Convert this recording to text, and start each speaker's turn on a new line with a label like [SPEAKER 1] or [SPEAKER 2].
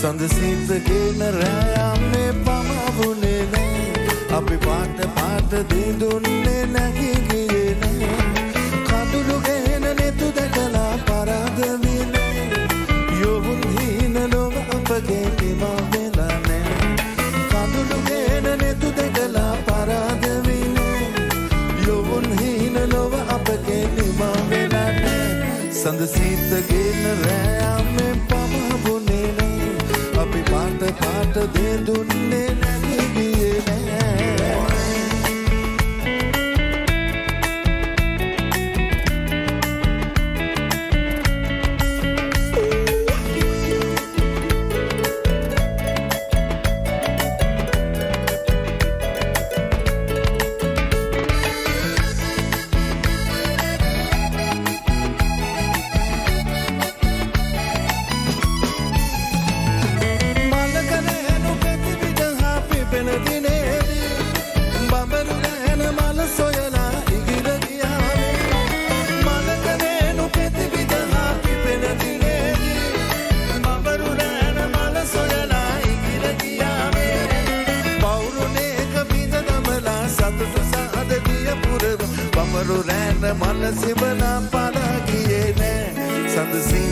[SPEAKER 1] සඳසිතගෙන රෑයන්නේ පමවුනේ නෑ අපි පාට පාට දෙදුන්නේ නැගී ගියේ නෑ කඳුළු ගෙන නෙතු දැකලා පරාද විනේ යොවුන් හීන ලොව අපගේ නිමා වෙලා නෑ කඳුළු ගෙන නෙතු දැකලා පරාද විනේ යොවුන් හීන ලොව අපගේ නිමා වෙලා නෑ සඳසිතගෙන රෑයන්නේ පමවුනේ නෑ අපි පාට පාට දෙදුන්නේ නැගී ගියේ නෑ මනසිබලා පලා ගියේ නෑ සඳසී